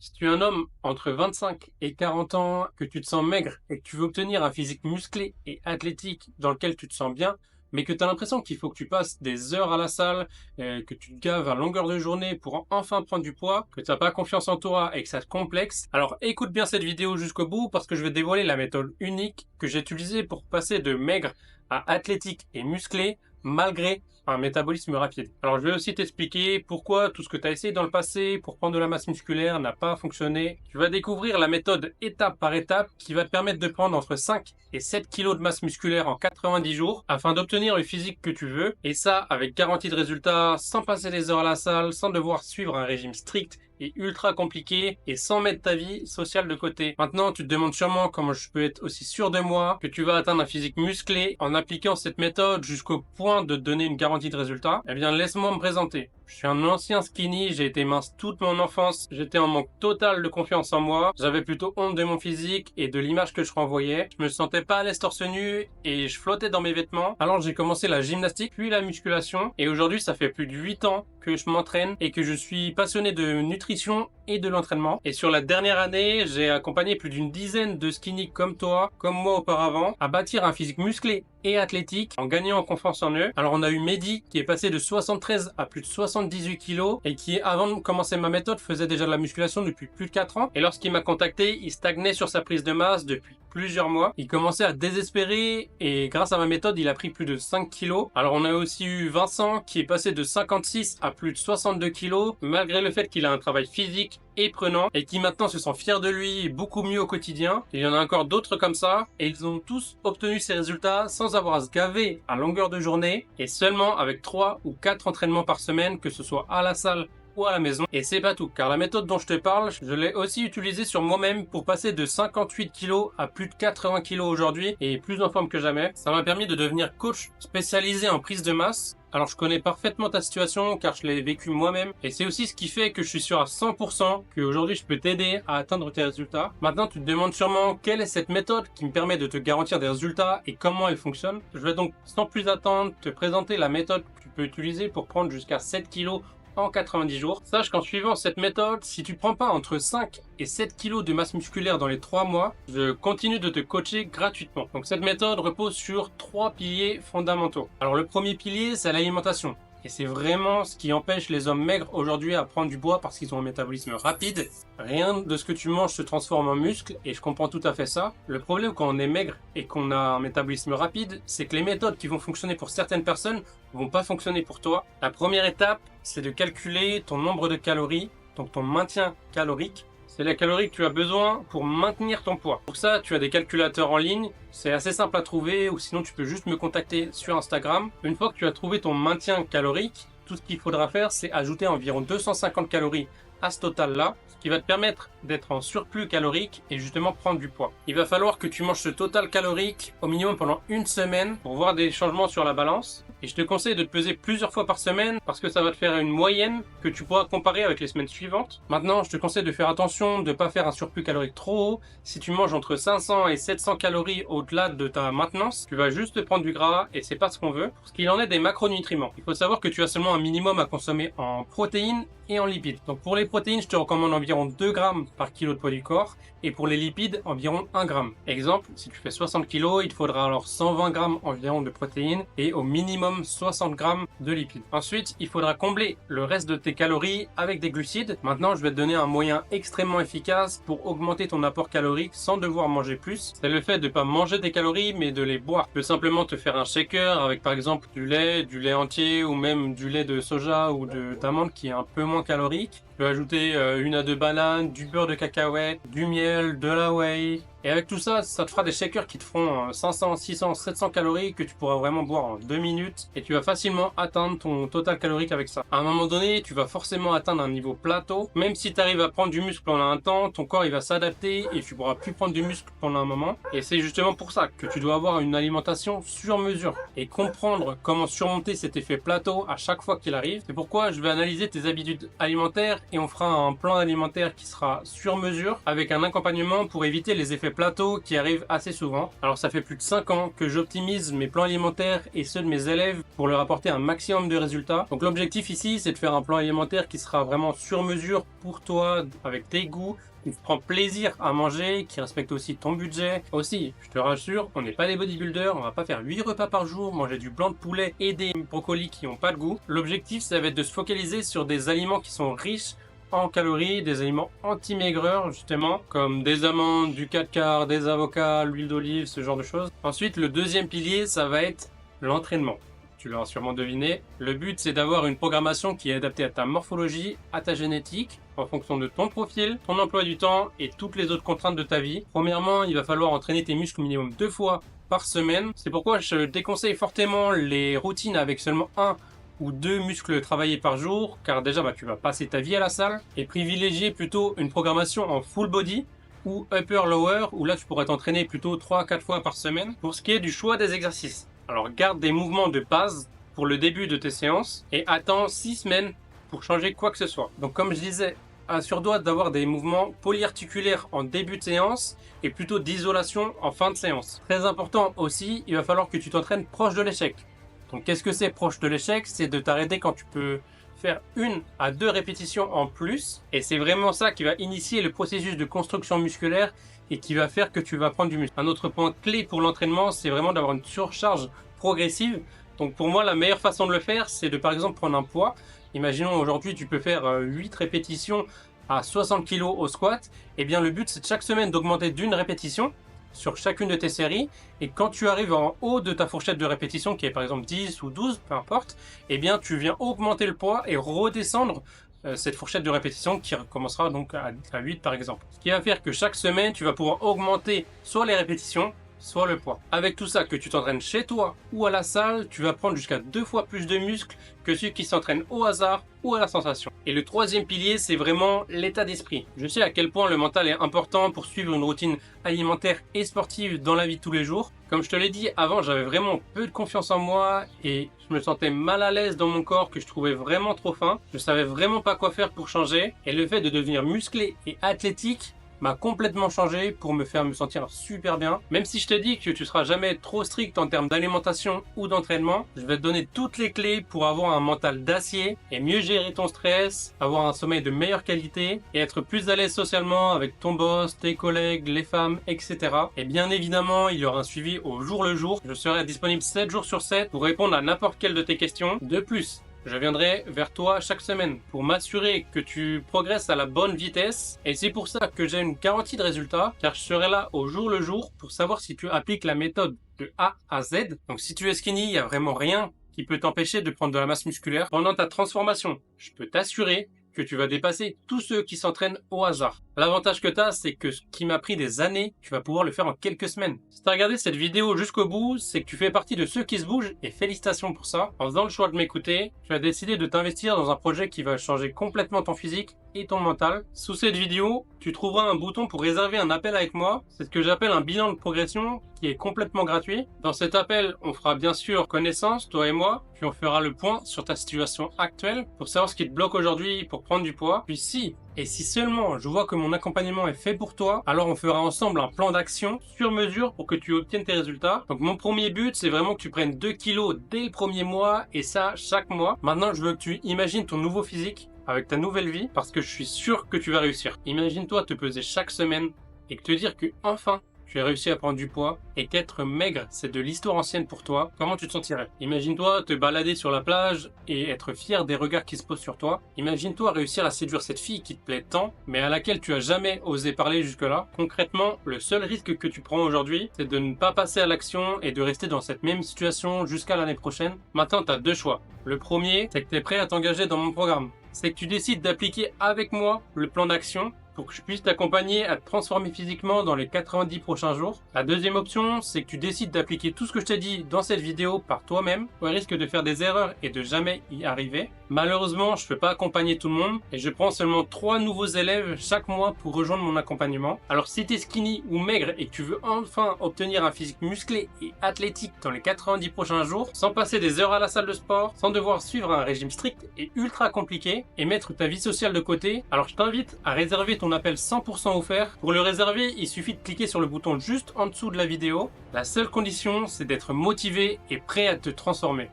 Si tu es un homme entre 25 et 40 ans, que tu te sens maigre et que tu veux obtenir un physique musclé et athlétique dans lequel tu te sens bien, mais que tu as l'impression qu'il faut que tu passes des heures à la salle, que tu te gaves à longueur de journée pour enfin prendre du poids, que tu n'as pas confiance en toi et que ça te complexe, alors écoute bien cette vidéo jusqu'au bout parce que je vais dévoiler la méthode unique que j'ai utilisée pour passer de maigre à athlétique et musclé malgré un métabolisme rapide. Alors je vais aussi t'expliquer pourquoi tout ce que tu as essayé dans le passé pour prendre de la masse musculaire n'a pas fonctionné. Tu vas découvrir la méthode étape par étape qui va te permettre de prendre entre 5 et 7 kilos de masse musculaire en 90 jours afin d'obtenir le physique que tu veux, et ça avec garantie de résultat, sans passer des heures à la salle, sans devoir suivre un régime strict et ultra compliqué et sans mettre ta vie sociale de côté. Maintenant, tu te demandes sûrement comment je peux être aussi sûr de moi que tu vas atteindre un physique musclé en appliquant cette méthode jusqu'au point de te donner une garantie de résultat. Eh bien, laisse-moi me présenter. Je suis un ancien skinny, j'ai été mince toute mon enfance, j'étais en manque total de confiance en moi, j'avais plutôt honte de mon physique et de l'image que je renvoyais, je me sentais pas à l'aise torse nu et je flottais dans mes vêtements. Alors j'ai commencé la gymnastique puis la musculation et aujourd'hui ça fait plus de 8 ans que je m'entraîne et que je suis passionné de nutrition et de l'entraînement. Et sur la dernière année, j'ai accompagné plus d'une dizaine de skinny comme toi, comme moi auparavant, à bâtir un physique musclé et athlétique en gagnant en confiance en eux. Alors on a eu Mehdi qui est passé de 73 à plus de 78 kilos et qui avant de commencer ma méthode faisait déjà de la musculation depuis plus de 4 ans. Et lorsqu'il m'a contacté, il stagnait sur sa prise de masse depuis plusieurs mois. Il commençait à désespérer et grâce à ma méthode, il a pris plus de 5 kilos. Alors on a aussi eu Vincent qui est passé de 56 à plus de 62 kilos malgré le fait qu'il a un travail physique et prenant et qui maintenant se sent fier de lui beaucoup mieux au quotidien. Il y en a encore d'autres comme ça et ils ont tous obtenu ces résultats sans avoir à se gaver à longueur de journée et seulement avec 3 ou 4 entraînements par semaine, que ce soit à la salle ou à la maison. Et c'est pas tout, car la méthode dont je te parle, je l'ai aussi utilisée sur moi-même pour passer de 58 kilos à plus de 80 kilos aujourd'hui et plus en forme que jamais. Ça m'a permis de devenir coach spécialisé en prise de masse. Alors je connais parfaitement ta situation car je l'ai vécu moi-même et c'est aussi ce qui fait que je suis sûr à 100% qu'aujourd'hui je peux t'aider à atteindre tes résultats. Maintenant tu te demandes sûrement quelle est cette méthode qui me permet de te garantir des résultats et comment elle fonctionne. Je vais donc sans plus attendre te présenter la méthode que tu peux utiliser pour prendre jusqu'à 7 kilos en 90 jours. Sache qu'en suivant cette méthode, si tu prends pas entre 5 et 7 kilos de masse musculaire dans les 3 mois, je continue de te coacher gratuitement. Donc cette méthode repose sur 3 piliers fondamentaux. Alors le premier pilier, c'est l'alimentation. Et c'est vraiment ce qui empêche les hommes maigres aujourd'hui à prendre du poids parce qu'ils ont un métabolisme rapide. Rien de ce que tu manges se transforme en muscle et je comprends tout à fait ça. Le problème quand on est maigre et qu'on a un métabolisme rapide, c'est que les méthodes qui vont fonctionner pour certaines personnes vont pas fonctionner pour toi. La première étape, c'est de calculer ton nombre de calories, donc ton maintien calorique. C'est la calorie que tu as besoin pour maintenir ton poids. Pour ça, tu as des calculateurs en ligne. C'est assez simple à trouver ou sinon tu peux juste me contacter sur Instagram. Une fois que tu as trouvé ton maintien calorique, tout ce qu'il faudra faire, c'est ajouter environ 250 calories à ce total-là, ce qui va te permettre d'être en surplus calorique et justement prendre du poids. Il va falloir que tu manges ce total calorique au minimum pendant une semaine pour voir des changements sur la balance. Et je te conseille de te peser plusieurs fois par semaine parce que ça va te faire une moyenne que tu pourras comparer avec les semaines suivantes. Maintenant, je te conseille de faire attention de ne pas faire un surplus calorique trop haut. Si tu manges entre 500 et 700 calories au-delà de ta maintenance, tu vas juste prendre du gras et c'est pas ce qu'on veut. Pour ce qu'il en est des macronutriments, il faut savoir que tu as seulement un minimum à consommer en protéines et en lipides. Donc pour les protéines, je te recommande environ 2 grammes par kilo de poids du corps et pour les lipides, environ 1 gramme. Exemple, si tu fais 60 kg, il te faudra alors 120 grammes environ de protéines et au minimum 60 grammes de lipides. Ensuite, il faudra combler le reste de tes calories avec des glucides. Maintenant, je vais te donner un moyen extrêmement efficace pour augmenter ton apport calorique sans devoir manger plus. C'est le fait de ne pas manger des calories mais de les boire. Tu peux simplement te faire un shaker avec par exemple du lait entier ou même du lait de soja ou d'amande qui est un peu moins calorique. Tu peux ajouter 1 à 2 bananes, du beurre de cacahuète, du miel, de la whey. Et avec tout ça, ça te fera des shakers qui te feront 500, 600, 700 calories que tu pourras vraiment boire en 2 minutes. Et tu vas facilement atteindre ton total calorique avec ça. À un moment donné, tu vas forcément atteindre un niveau plateau. Même si tu arrives à prendre du muscle pendant un temps, ton corps il va s'adapter et tu pourras plus prendre du muscle pendant un moment. Et c'est justement pour ça que tu dois avoir une alimentation sur mesure. Et comprendre comment surmonter cet effet plateau à chaque fois qu'il arrive. C'est pourquoi je vais analyser tes habitudes alimentaires et on fera un plan alimentaire qui sera sur mesure avec un accompagnement pour éviter les effets les plateaux qui arrivent assez souvent. Alors ça fait plus de 5 ans que j'optimise mes plans alimentaires et ceux de mes élèves pour leur apporter un maximum de résultats. Donc l'objectif ici, c'est de faire un plan alimentaire qui sera vraiment sur mesure pour toi, avec tes goûts, qui prend plaisir à manger, qui respecte aussi ton budget. Aussi, je te rassure, on n'est pas des bodybuilders, on va pas faire 8 repas par jour, manger du blanc de poulet et des brocolis qui n'ont pas de goût. L'objectif, ça va être de se focaliser sur des aliments qui sont riches en calories, des aliments anti-maigreur justement, comme des amandes, du 4 quarts, des avocats, l'huile d'olive, ce genre de choses. Ensuite, le deuxième pilier, ça va être l'entraînement. Tu l'auras sûrement deviné. Le but, c'est d'avoir une programmation qui est adaptée à ta morphologie, à ta génétique, en fonction de ton profil, ton emploi du temps et toutes les autres contraintes de ta vie. Premièrement, il va falloir entraîner tes muscles minimum 2 fois par semaine. C'est pourquoi je déconseille fortement les routines avec seulement 1 ou 2 muscles travaillés par jour, car déjà tu vas passer ta vie à la salle, et privilégier plutôt une programmation en full body ou upper lower, où là tu pourrais t'entraîner plutôt 3-4 fois par semaine. Pour ce qui est du choix des exercices, alors garde des mouvements de base pour le début de tes séances et attends 6 semaines pour changer quoi que ce soit. Donc comme je disais, assure-toi d'avoir des mouvements polyarticulaires en début de séance et plutôt d'isolation en fin de séance. Très important aussi, il va falloir que tu t'entraînes proche de l'échec. Donc qu'est-ce que c'est proche de l'échec? C'est de t'arrêter quand tu peux faire 1 à 2 répétitions en plus, et c'est vraiment ça qui va initier le processus de construction musculaire et qui va faire que tu vas prendre du muscle. Un autre point clé pour l'entraînement, c'est vraiment d'avoir une surcharge progressive. Donc pour moi, la meilleure façon de le faire, c'est de par exemple prendre un poids. Imaginons aujourd'hui, tu peux faire 8 répétitions à 60 kg au squat. Et bien le but, c'est de chaque semaine d'augmenter d'1 répétition sur chacune de tes séries, et quand tu arrives en haut de ta fourchette de répétition qui est par exemple 10 ou 12, peu importe, et bien tu viens augmenter le poids et redescendre cette fourchette de répétition qui commencera donc à 8 par exemple. Ce qui va faire que chaque semaine tu vas pouvoir augmenter soit les répétitions, soit le poids. Avec tout ça, que tu t'entraînes chez toi ou à la salle, tu vas prendre jusqu'à 2 fois plus de muscles que ceux qui s'entraînent au hasard ou à la sensation. Et le troisième pilier, c'est vraiment l'état d'esprit. Je sais à quel point le mental est important pour suivre une routine alimentaire et sportive dans la vie de tous les jours. Comme je te l'ai dit avant, j'avais vraiment peu de confiance en moi et je me sentais mal à l'aise dans mon corps, que je trouvais vraiment trop fin. Je savais vraiment pas quoi faire pour changer, et le fait de devenir musclé et athlétique m'a complètement changé pour me faire me sentir super bien. Même si je te dis que tu seras jamais trop strict en termes d'alimentation ou d'entraînement, je vais te donner toutes les clés pour avoir un mental d'acier et mieux gérer ton stress, avoir un sommeil de meilleure qualité et être plus à l'aise socialement avec ton boss, tes collègues, les femmes, etc. Et bien évidemment, il y aura un suivi au jour le jour. Je serai disponible 7 jours sur 7 pour répondre à n'importe quelle de tes questions. De plus, je viendrai vers toi chaque semaine pour m'assurer que tu progresses à la bonne vitesse, et c'est pour ça que j'ai une garantie de résultat, car je serai là au jour le jour pour savoir si tu appliques la méthode de A à Z. Donc si tu es skinny, il n'y a vraiment rien qui peut t'empêcher de prendre de la masse musculaire pendant ta transformation. Je peux t'assurer que tu vas dépasser tous ceux qui s'entraînent au hasard. L'avantage que tu as, c'est que ce qui m'a pris des années, tu vas pouvoir le faire en quelques semaines. Si tu as regardé cette vidéo jusqu'au bout, c'est que tu fais partie de ceux qui se bougent, et félicitations pour ça. En faisant le choix de m'écouter, tu as décidé de t'investir dans un projet qui va changer complètement ton physique et ton mental. Sous cette vidéo, tu trouveras un bouton pour réserver un appel avec moi. C'est ce que j'appelle un bilan de progression qui est complètement gratuit. Dans cet appel, on fera bien sûr connaissance, toi et moi, puis on fera le point sur ta situation actuelle pour savoir ce qui te bloque aujourd'hui pour prendre du poids. Puis si seulement je vois que mon accompagnement est fait pour toi, alors on fera ensemble un plan d'action sur mesure pour que tu obtiennes tes résultats. Donc mon premier but, c'est vraiment que tu prennes 2 kilos dès le premier mois, et ça chaque mois. Maintenant, je veux que tu imagines ton nouveau physique avec ta nouvelle vie, parce que je suis sûr que tu vas réussir. Imagine-toi te peser chaque semaine et te dire que enfin tu as réussi à prendre du poids, et qu'être maigre, c'est de l'histoire ancienne pour toi. Comment tu te sentirais? Imagine-toi te balader sur la plage et être fier des regards qui se posent sur toi. Imagine-toi réussir à séduire cette fille qui te plaît tant, mais à laquelle tu as jamais osé parler jusque-là. Concrètement, le seul risque que tu prends aujourd'hui, c'est de ne pas passer à l'action et de rester dans cette même situation jusqu'à l'année prochaine. Maintenant, tu as 2 choix. Le premier, c'est que tu es prêt à t'engager dans mon programme. C'est que tu décides d'appliquer avec moi le plan d'action pour que je puisse t'accompagner à te transformer physiquement dans les 90 prochains jours. La deuxième option, c'est que tu décides d'appliquer tout ce que je t'ai dit dans cette vidéo par toi-même, au risque de faire des erreurs et de jamais y arriver. Malheureusement, je ne peux pas accompagner tout le monde, et je prends seulement 3 nouveaux élèves chaque mois pour rejoindre mon accompagnement. Alors si tu es skinny ou maigre et que tu veux enfin obtenir un physique musclé et athlétique dans les 90 prochains jours, sans passer des heures à la salle de sport, sans devoir suivre un régime strict et ultra compliqué, et mettre ta vie sociale de côté, alors je t'invite à réserver ton ton appel 100% offert. Pour le réserver, il suffit de cliquer sur le bouton juste en dessous de la vidéo. La seule condition, c'est d'être motivé et prêt à te transformer.